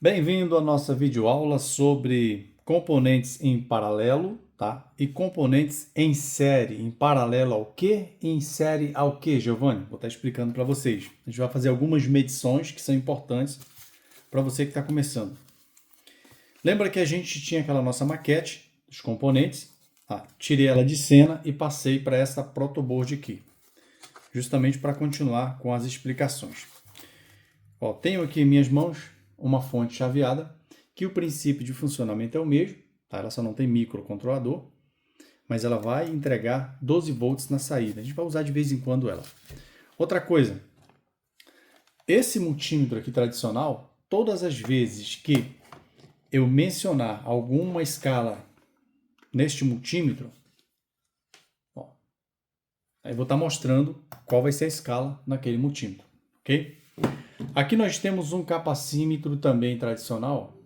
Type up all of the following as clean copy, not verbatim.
Bem-vindo à nossa videoaula sobre componentes em paralelo, tá? E componentes em série. Em paralelo ao quê? E em série ao quê, Giovanni? Vou estar explicando para vocês. A gente vai fazer algumas medições que são importantes para você que está começando. Lembra que a gente tinha aquela nossa maquete dos componentes? Tá? Tirei ela de cena e passei para essa protoboard aqui, justamente para continuar com as explicações. Ó, tenho aqui em minhas mãos uma fonte chaveada, que o princípio de funcionamento é o mesmo, tá? Ela só não tem microcontrolador, mas ela vai entregar 12 volts na saída. A gente vai usar de vez em quando ela. Outra coisa, esse multímetro aqui tradicional, todas as vezes que eu mencionar alguma escala neste multímetro, ó, aí eu vou estar mostrando qual vai ser a escala naquele multímetro, ok? Aqui nós temos um capacímetro também tradicional.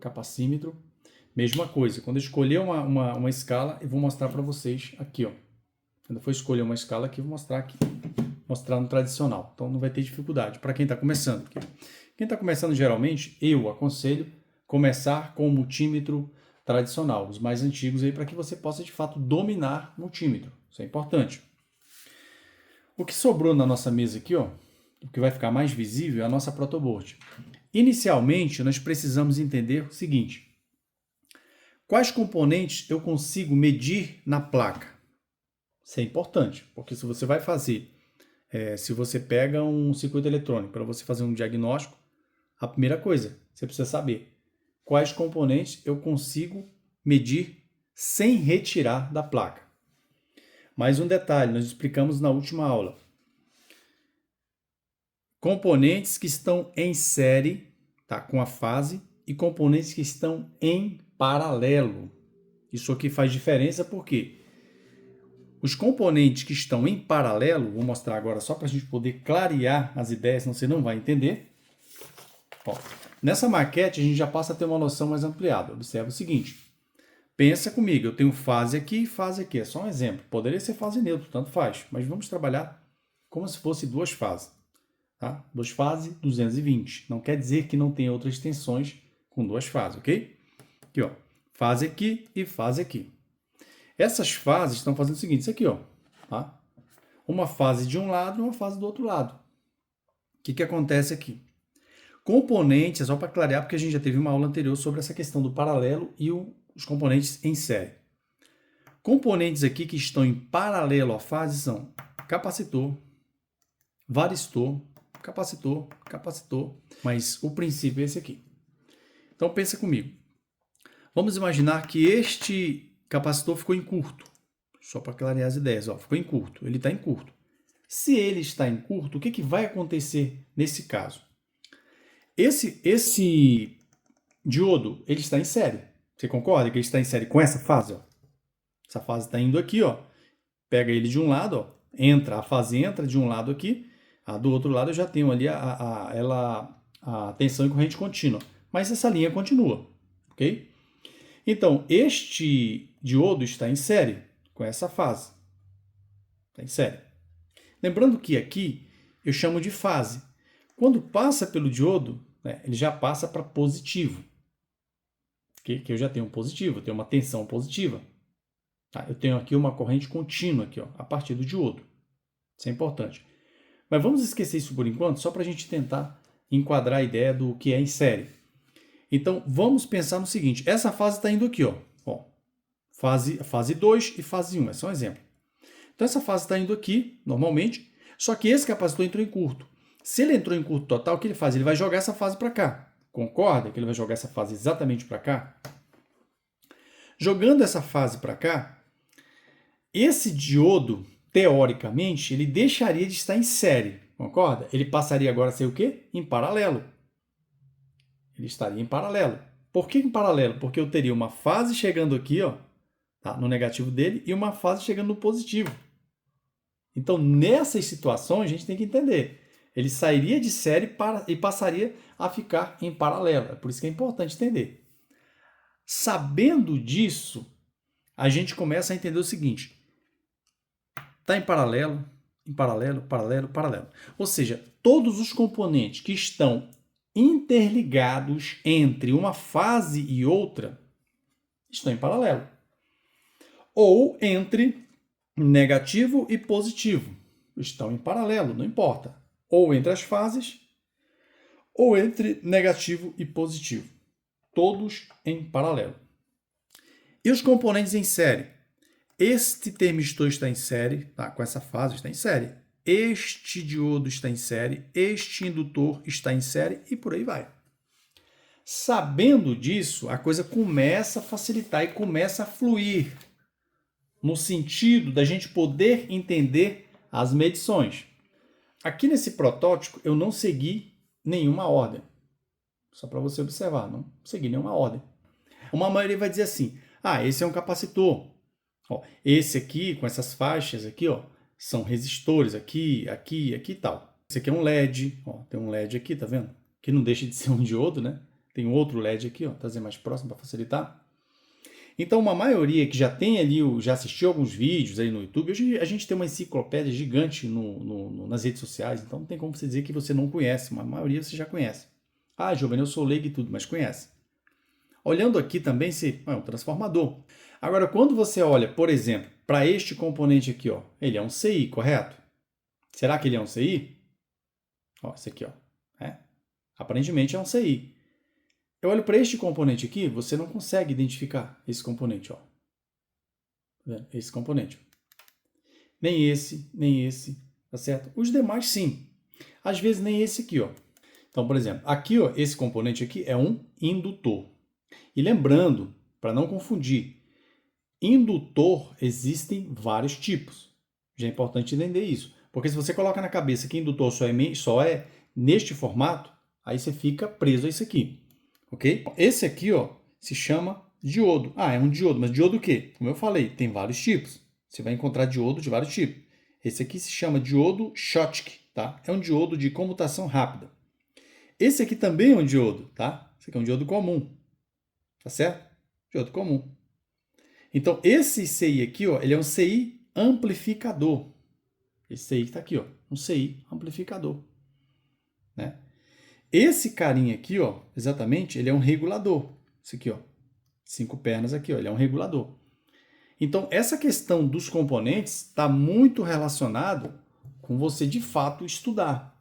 Capacímetro, mesma coisa. Quando eu escolher uma escala, eu vou mostrar para vocês aqui, ó. Quando eu for escolher uma escala aqui, eu vou mostrar aqui. Mostrar no tradicional. Então não vai ter dificuldade para quem está começando. Quem está começando, geralmente, eu aconselho começar com o multímetro tradicional, os mais antigos aí, para que você possa, de fato, dominar o multímetro. Isso é importante. O que sobrou na nossa mesa aqui, ó, o que vai ficar mais visível é a nossa protoboard. Inicialmente, nós precisamos entender o seguinte: quais componentes eu consigo medir na placa? Isso é importante, porque se você vai fazer, se você pega um circuito eletrônico para você fazer um diagnóstico, a primeira coisa, você precisa saber quais componentes eu consigo medir sem retirar da placa. Mais um detalhe, nós explicamos na última aula. Componentes que estão em série, tá, com a fase, e componentes que estão em paralelo. Isso aqui faz diferença porque os componentes que estão em paralelo, vou mostrar agora só para a gente poder clarear as ideias, senão você não vai entender. Ó, nessa maquete a gente já passa a ter uma noção mais ampliada. Observa o seguinte, pensa comigo, eu tenho fase aqui e fase aqui, é só um exemplo. Poderia ser fase neutra, tanto faz, mas vamos trabalhar como se fosse duas fases. Tá? Duas fases, 220. Não quer dizer que não tenha outras tensões com duas fases, ok? Aqui, ó, fase aqui e fase aqui. Essas fases estão fazendo o seguinte, isso aqui, ó, tá? Uma fase de um lado e uma fase do outro lado. O que acontece aqui? Componentes, só para clarear, porque a gente já teve uma aula anterior sobre essa questão do paralelo e os componentes em série. Componentes aqui que estão em paralelo à fase são capacitor, varistor, capacitor, capacitor, mas o princípio é esse aqui. Então pensa comigo. Vamos imaginar que este capacitor ficou em curto. Só para clarear as ideias, ó, ficou em curto, ele está em curto. Se ele está em curto, o que vai acontecer nesse caso? Esse diodo, ele está em série. Você concorda que ele está em série com essa fase? Ó? Essa fase está indo aqui, ó. Pega ele de um lado, ó, a fase entra de um lado aqui, do outro lado eu já tenho ali a tensão e corrente contínua. Mas essa linha continua, ok? Então, este diodo está em série com essa fase. Está em série. Lembrando que aqui eu chamo de fase. Quando passa pelo diodo, né, ele já passa para positivo. Que eu já tenho um positivo, eu tenho uma tensão positiva. Tá? Eu tenho aqui uma corrente contínua aqui, ó, a partir do diodo. Isso é importante. Mas vamos esquecer isso por enquanto, só para a gente tentar enquadrar a ideia do que é em série. Então, vamos pensar no seguinte. Essa fase está indo aqui, ó. Fase 2 e fase 1. É só um exemplo. Então, essa fase está indo aqui, normalmente. Só que esse capacitor entrou em curto. Se ele entrou em curto total, o que ele faz? Ele vai jogar essa fase para cá. Concorda que ele vai jogar essa fase exatamente para cá? Jogando essa fase para cá, esse diodo, teoricamente, ele deixaria de estar em série. Concorda? Ele passaria agora a ser o quê? Em paralelo. Ele estaria em paralelo. Por que em paralelo? Porque eu teria uma fase chegando aqui, ó, tá, no negativo dele, e uma fase chegando no positivo. Então, nessas situações, a gente tem que entender. Ele sairia de série e passaria a ficar em paralelo. É por isso que é importante entender. Sabendo disso, a gente começa a entender o seguinte. Está em paralelo, paralelo. Ou seja, todos os componentes que estão interligados entre uma fase e outra estão em paralelo. Ou entre negativo e positivo estão em paralelo, não importa. Ou entre as fases, ou entre negativo e positivo. Todos em paralelo. E os componentes em série? Este termistor está em série, tá? Com essa fase está em série. Este diodo está em série, este indutor está em série e por aí vai. Sabendo disso, a coisa começa a facilitar e começa a fluir no sentido da gente poder entender as medições. Aqui nesse protótipo eu não segui nenhuma ordem. Só para você observar, não segui nenhuma ordem. Uma maioria vai dizer assim, esse é um capacitor. Ó, esse aqui, com essas faixas aqui, ó, são resistores aqui, aqui, aqui e tal. Esse aqui é um LED, ó, tem um LED aqui, tá vendo? Que não deixa de ser um diodo, né? Tem outro LED aqui, ó, trazer mais próximo para facilitar. Então, uma maioria que já tem ali, já assistiu alguns vídeos aí no YouTube, hoje a gente tem uma enciclopédia gigante nas redes sociais, então não tem como você dizer que você não conhece, uma maioria você já conhece. Giovanni, eu sou leigo e tudo, mas conhece. Olhando aqui também, é um transformador. Agora, quando você olha, por exemplo, para este componente aqui, ó, ele é um CI, correto? Será que ele é um CI? Ó, esse aqui, ó. Aparentemente é um CI. Eu olho para este componente aqui, você não consegue identificar esse componente, ó. Tá vendo? Esse componente. Nem esse, tá certo? Os demais, sim. Às vezes nem esse aqui, ó. Então, por exemplo, aqui, ó, esse componente aqui é um indutor. E lembrando, para não confundir, indutor existem vários tipos. Já é importante entender isso. Porque se você coloca na cabeça que indutor só é neste formato, aí você fica preso a isso aqui. Ok? Esse aqui, ó, se chama diodo. É um diodo, mas diodo o quê? Como eu falei, tem vários tipos. Você vai encontrar diodo de vários tipos. Esse aqui se chama diodo Schottky, tá? É um diodo de comutação rápida. Esse aqui também é um diodo, tá? Esse aqui é um diodo comum. Tá certo? Diodo comum. Então, esse CI aqui, ó, ele é um CI amplificador. Esse CI que está aqui, ó, um CI amplificador. Né? Esse carinha aqui, ó, exatamente, ele é um regulador. Esse aqui, ó, 5 pernas aqui, ó, ele é um regulador. Então, essa questão dos componentes está muito relacionado com você, de fato, estudar.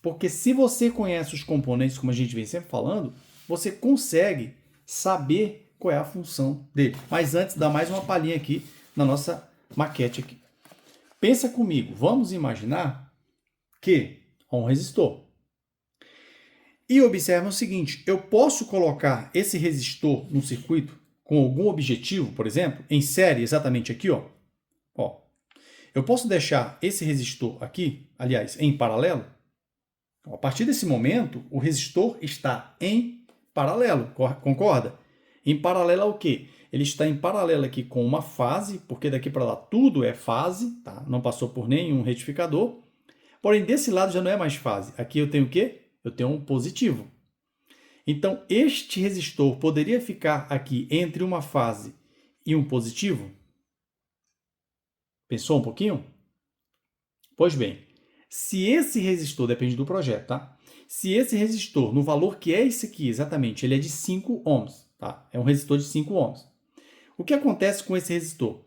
Porque se você conhece os componentes, como a gente vem sempre falando, você consegue saber qual é a função dele. Mas antes, dá mais uma palhinha aqui na nossa maquete aqui. Pensa comigo, vamos imaginar que há um resistor. E observa o seguinte, eu posso colocar esse resistor no circuito com algum objetivo, por exemplo, em série exatamente aqui, ó. Eu posso deixar esse resistor aqui, aliás, em paralelo. A partir desse momento, o resistor está em paralelo, concorda? Em paralelo ao quê? Ele está em paralelo aqui com uma fase, porque daqui para lá tudo é fase, tá? Não passou por nenhum retificador. Porém, desse lado já não é mais fase. Aqui eu tenho o quê? Eu tenho um positivo. Então, este resistor poderia ficar aqui entre uma fase e um positivo? Pensou um pouquinho? Pois bem, se esse resistor, depende do projeto, tá? Se esse resistor, no valor que é esse aqui, exatamente, ele é de 5 ohms, tá? É um resistor de 5 ohms. O que acontece com esse resistor?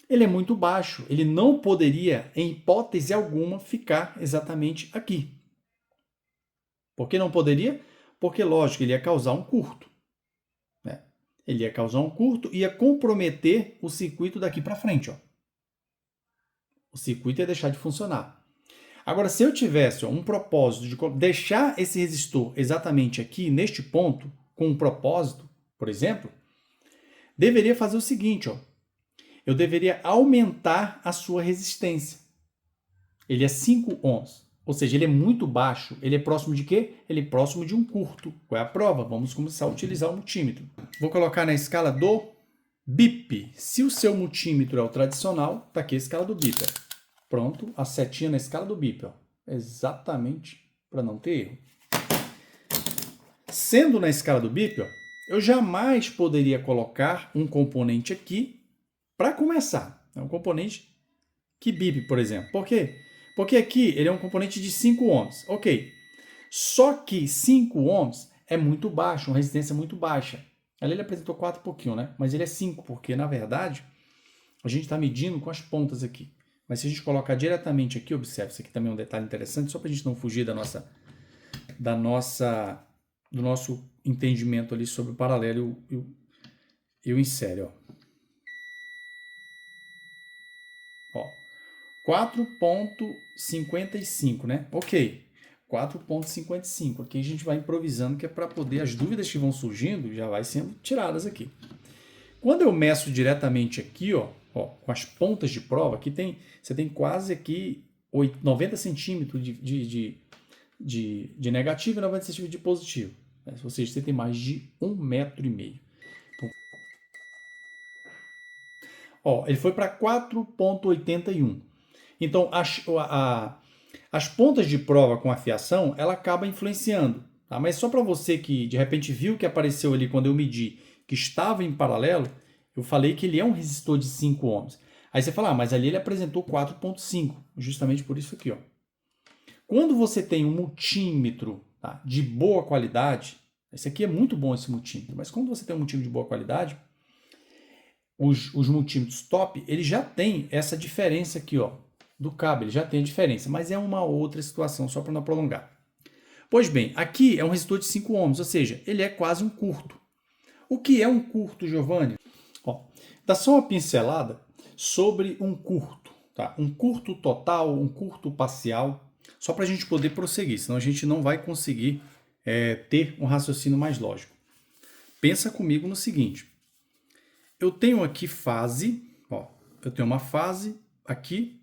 Ele é muito baixo, ele não poderia, em hipótese alguma, ficar exatamente aqui. Por que não poderia? Porque, lógico, ele ia causar um curto. Né? Ele ia causar um curto e ia comprometer o circuito daqui para frente. Ó. O circuito ia deixar de funcionar. Agora, se eu tivesse um propósito de deixar esse resistor exatamente aqui, neste ponto, com um propósito, por exemplo, deveria fazer o seguinte, ó. Eu deveria aumentar a sua resistência. Ele é 5 ohms, ou seja, ele é muito baixo. Ele é próximo de quê? Ele é próximo de um curto. Qual é a prova? Vamos começar a utilizar o multímetro. Vou colocar na escala do BIP. Se o seu multímetro é o tradicional, está aqui a escala do BIP. Pronto, a setinha na escala do BIP. Ó. Exatamente para não ter erro. Sendo na escala do BIP, ó, eu jamais poderia colocar um componente aqui para começar. É um componente que BIP, por exemplo. Por quê? Porque aqui ele é um componente de 5 ohms. Ok. Só que 5 ohms é muito baixo, uma resistência muito baixa. Ali ele apresentou 4 e pouquinho, né? Mas ele é 5, porque na verdade a gente está medindo com as pontas aqui. Mas se a gente colocar diretamente aqui, observe, isso aqui também é um detalhe interessante, só para a gente não fugir do nosso entendimento ali sobre o paralelo e o em série, ó. Ó, 4,55, né? Ok, 4,55. Aqui a gente vai improvisando, que é para poder, as dúvidas que vão surgindo já vai sendo tiradas aqui. Quando eu meço diretamente aqui, ó, com as pontas de prova, aqui você tem quase aqui 90 centímetros de negativo e 90 centímetros de positivo. Né? Ou seja, você tem mais de 1,5 metro. Então, ó, ele foi para 4,81. Então, as pontas de prova com a fiação, ela acaba influenciando. Tá? Mas só para você que de repente viu que apareceu ali quando eu medi que estava em paralelo, eu falei que ele é um resistor de 5 ohms. Aí você fala, mas ali ele apresentou 4,5, justamente por isso aqui, ó. Quando você tem um multímetro, tá, de boa qualidade, esse aqui é muito bom, esse multímetro, mas quando você tem um multímetro de boa qualidade, os multímetros top, ele já tem essa diferença aqui, ó, do cabo, ele já tem a diferença, mas é uma outra situação, só para não prolongar. Pois bem, aqui é um resistor de 5 ohms, ou seja, ele é quase um curto. O que é um curto, Giovanni? Ó, dá só uma pincelada sobre um curto, tá? Um curto total, um curto parcial, só para a gente poder prosseguir, senão a gente não vai conseguir ter um raciocínio mais lógico. Pensa comigo no seguinte, eu tenho aqui fase, ó, eu tenho uma fase aqui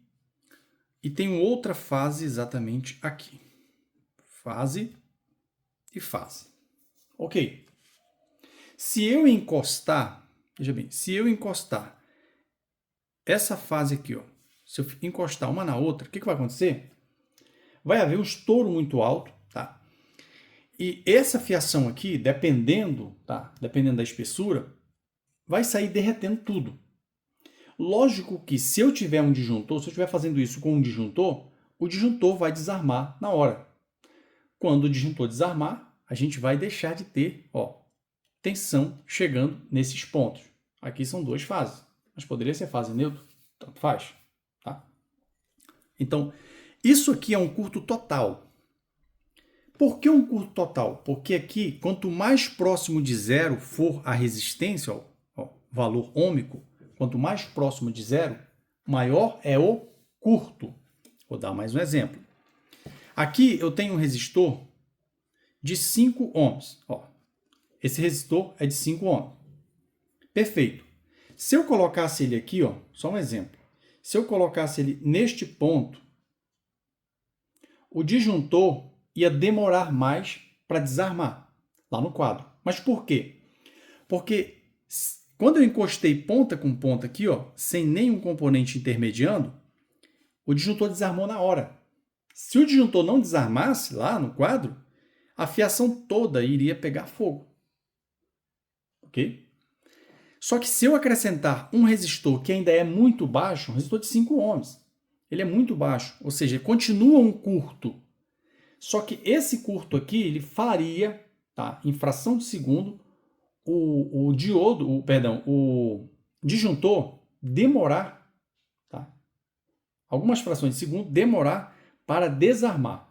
e tenho outra fase exatamente aqui. Fase e fase. Ok. Se eu encostar, veja bem, se eu encostar essa fase aqui, ó, se eu encostar uma na outra, o que vai acontecer? Vai haver um estouro muito alto, tá? E essa fiação aqui, dependendo, tá? Dependendo da espessura, vai sair derretendo tudo. Lógico que se eu tiver um disjuntor, se eu estiver fazendo isso com um disjuntor, o disjuntor vai desarmar na hora. Quando o disjuntor desarmar, a gente vai deixar de ter, ó, tensão chegando nesses pontos. Aqui são duas fases, mas poderia ser fase neutra, tanto faz, tá? Então, isso aqui é um curto total. Por que um curto total? Porque aqui, quanto mais próximo de zero for a resistência, ó, valor ôhmico, quanto mais próximo de zero, maior é o curto. Vou dar mais um exemplo. Aqui eu tenho um resistor de 5 ohms. Ó. Esse resistor é de 5 ohms. Perfeito. Se eu colocasse ele aqui, ó, só um exemplo. Se eu colocasse ele neste ponto, o disjuntor ia demorar mais para desarmar lá no quadro. Mas por quê? Porque quando eu encostei ponta com ponta aqui, ó, sem nenhum componente intermediando, o disjuntor desarmou na hora. Se o disjuntor não desarmasse lá no quadro, a fiação toda iria pegar fogo. Ok? Só que se eu acrescentar um resistor que ainda é muito baixo, um resistor de 5 ohms, ele é muito baixo, ou seja, continua um curto. Só que esse curto aqui, ele faria, tá, em fração de segundo, o disjuntor demorar, tá, algumas frações de segundo, demorar para desarmar.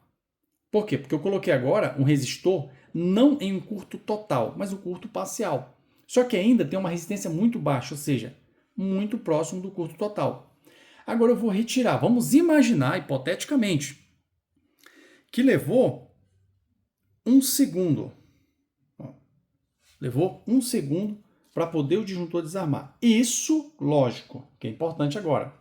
Por quê? Porque eu coloquei agora um resistor não em um curto total, mas um curto parcial. Só que ainda tem uma resistência muito baixa, ou seja, muito próximo do curto total. Agora eu vou retirar. Vamos imaginar, hipoteticamente, que levou 1 segundo. Levou 1 segundo para poder o disjuntor desarmar. Isso, lógico, que é importante agora.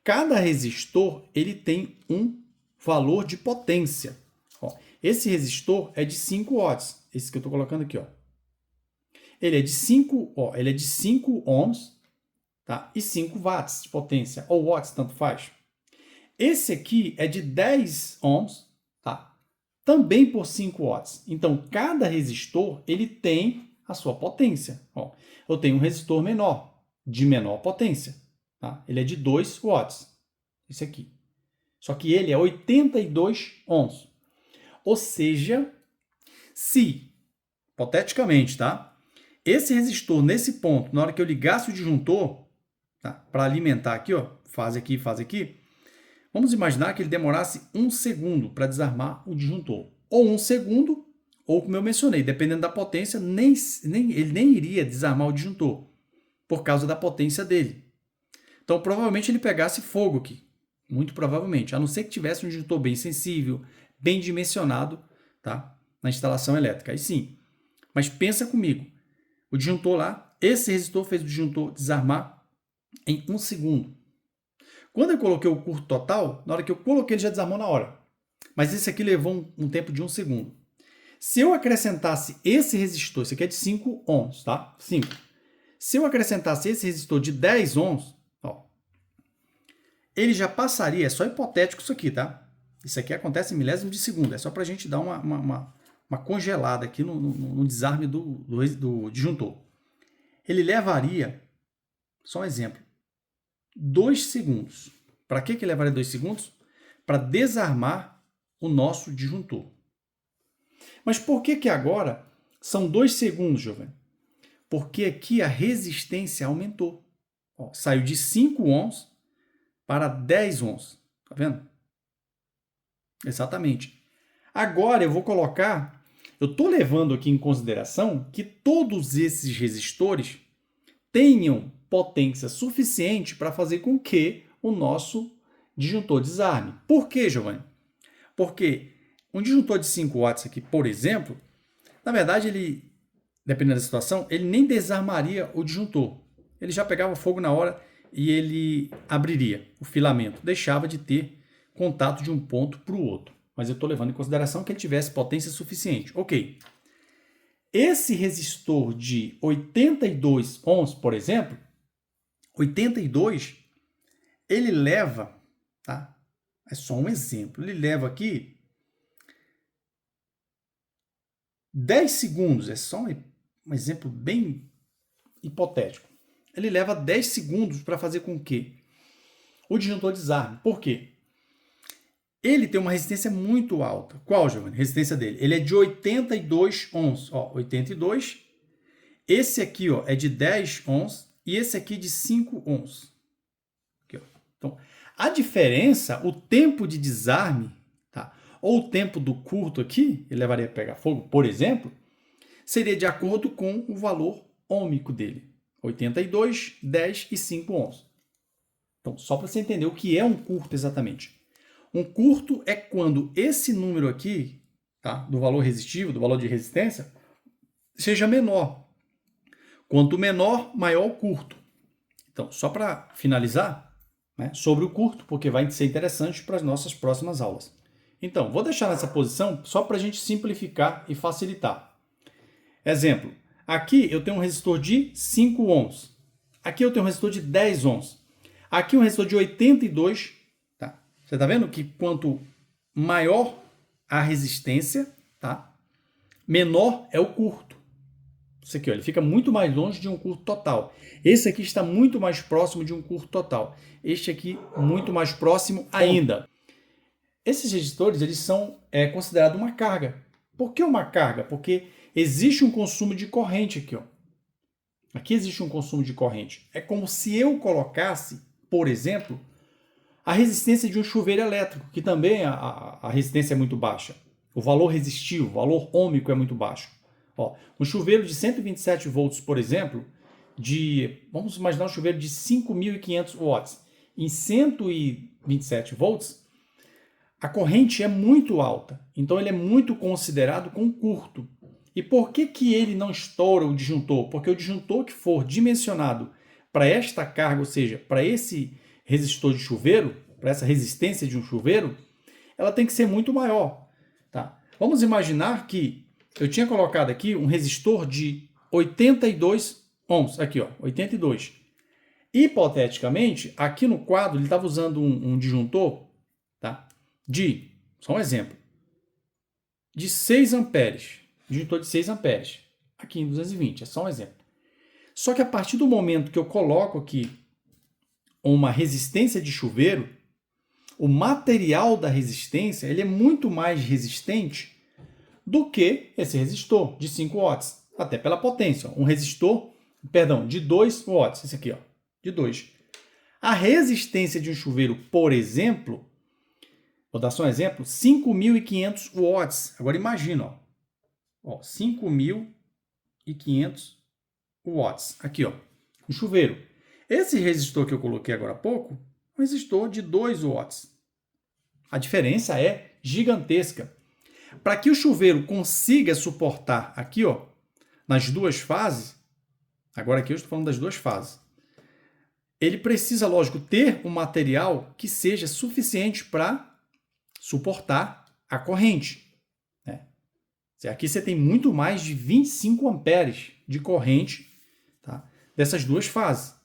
Cada resistor ele tem um valor de potência. Ó, esse resistor é de 5 watts. Esse que eu estou colocando aqui, ó. Ele é de 5 ohms, tá? E 5 watts de potência, ou watts, tanto faz. Esse aqui é de 10 ohms, tá? Também por 5 watts. Então, cada resistor ele tem a sua potência. Ó, eu tenho um resistor menor, de menor potência. Tá? Ele é de 2 watts. Esse aqui. Só que ele é 82 ohms. Ou seja, se, hipoteticamente, tá? Esse resistor, nesse ponto, na hora que eu ligasse o disjuntor, tá? Para alimentar aqui, ó, fase aqui, vamos imaginar que ele demorasse 1 segundo para desarmar o disjuntor. Ou 1 segundo, ou como eu mencionei, dependendo da potência, ele nem iria desarmar o disjuntor, por causa da potência dele. Então, provavelmente ele pegasse fogo aqui. Muito provavelmente. A não ser que tivesse um disjuntor bem sensível, bem dimensionado, tá? Na instalação elétrica. Aí sim. Mas pensa comigo. O disjuntor lá, esse resistor fez o disjuntor desarmar em 1 segundo. Quando eu coloquei o curto total, na hora que eu coloquei ele já desarmou na hora. Mas esse aqui levou um tempo de 1 segundo. Se eu acrescentasse esse resistor, esse aqui é de 5 ohms, tá? 5. Se eu acrescentasse esse resistor de 10 ohms, ó, ele já passaria, é só hipotético isso aqui, tá? Isso aqui acontece em milésimos de segundo, é só para a gente dar uma congelada aqui no desarme do disjuntor. Ele levaria, só um exemplo, 2 segundos. Para que ele levaria 2 segundos? Para desarmar o nosso disjuntor. Mas por que agora são 2 segundos, Giovanni? Porque aqui a resistência aumentou. Ó, saiu de 5 ohms para 10 ohms. Tá vendo? Exatamente. Agora eu vou colocar, eu estou levando aqui em consideração que todos esses resistores tenham potência suficiente para fazer com que o nosso disjuntor desarme. Por quê, Giovanni? Porque um disjuntor de 5 watts aqui, por exemplo, na verdade, ele, dependendo da situação, ele nem desarmaria o disjuntor. Ele já pegava fogo na hora e ele abriria o filamento, deixava de ter contato de um ponto para o outro. Mas eu estou levando em consideração que ele tivesse potência suficiente. Ok. Esse resistor de 82 ohms, por exemplo, 82, ele leva, tá? É só um exemplo. Ele leva aqui 10 segundos, é só um exemplo bem hipotético. Ele leva 10 segundos para fazer com que o disjuntor desarme. Por quê? Ele tem uma resistência muito alta. Qual, Giovanni? A resistência dele? Ele é de 82 ohms. Ó, 82. Esse aqui, ó, é de 10 ohms e esse aqui de 5 ohms. Aqui, ó. Então, a diferença, o tempo de desarme, tá? Ou o tempo do curto aqui, ele levaria a pegar fogo, por exemplo, seria de acordo com o valor ôhmico dele. 82, 10 e 5 ohms. Então, só para você entender o que é um curto exatamente. Um curto é quando esse número aqui, tá, do valor resistivo, do valor de resistência, seja menor. Quanto menor, maior o curto. Então, só para finalizar, né, sobre o curto, porque vai ser interessante para as nossas próximas aulas. Então, vou deixar nessa posição só para a gente simplificar e facilitar. Exemplo, aqui eu tenho um resistor de 5 ohms. Aqui eu tenho um resistor de 10 ohms. Aqui um resistor de 82. Tá? Você está vendo que quanto maior a resistência, tá, menor é o curto. Isso aqui, ó, ele fica muito mais longe de um curto total. Esse aqui está muito mais próximo de um curto total. Este aqui, muito mais próximo ainda. Esses resistores, eles são considerados uma carga. Por que uma carga? Porque existe um consumo de corrente aqui, ó. Aqui existe um consumo de corrente. É como se eu colocasse, por exemplo, a resistência de um chuveiro elétrico, que também a resistência é muito baixa. O valor resistivo, o valor ôhmico é muito baixo. Ó, um chuveiro de 127 volts, por exemplo, vamos imaginar um chuveiro de 5.500 watts. Em 127 volts, a corrente é muito alta. Então, ele é muito considerado com curto. E por que ele não estoura o disjuntor? Porque o disjuntor que for dimensionado para esta carga, ou seja, para esse resistor de chuveiro, para essa resistência de um chuveiro, ela tem que ser muito maior. Tá? Vamos imaginar que eu tinha colocado aqui um resistor de 82 ohms. Aqui, ó, 82. Hipoteticamente, aqui no quadro, ele estava usando um disjuntor, tá, só um exemplo, de 6 amperes. Disjuntor de 6 amperes. Aqui em 220, é só um exemplo. Só que a partir do momento que eu coloco aqui uma resistência de chuveiro, o material da resistência ele é muito mais resistente do que esse resistor de 5 watts, até pela potência. Um resistor, de 2 watts, esse aqui, ó, de 2. A resistência de um chuveiro, por exemplo, vou dar só um exemplo, 5.500 watts. Agora imagina, ó, 5.500 watts. Aqui, ó, um chuveiro. Esse resistor que eu coloquei agora há pouco, um resistor de 2 watts. A diferença é gigantesca. Para que o chuveiro consiga suportar aqui, ó, nas duas fases, agora aqui eu estou falando das duas fases, ele precisa, lógico, ter um material que seja suficiente para suportar a corrente. Né? Aqui você tem muito mais de 25 amperes de corrente, tá? Dessas duas fases,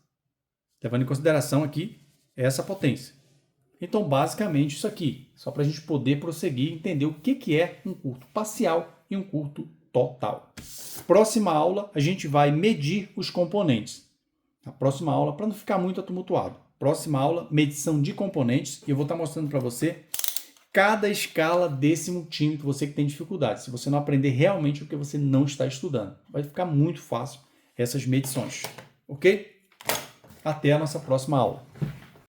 levando em consideração aqui essa potência. Então, basicamente, isso aqui, só para a gente poder prosseguir e entender o que é um curto parcial e um curto total. Próxima aula, a gente vai medir os componentes. A próxima aula, para não ficar muito tumultuado. Próxima aula, medição de componentes, e eu vou estar mostrando para você cada escala desse multímetro, você que tem dificuldade. Se você não aprender realmente o que você não está estudando, vai ficar muito fácil essas medições, ok? Até a nossa próxima aula.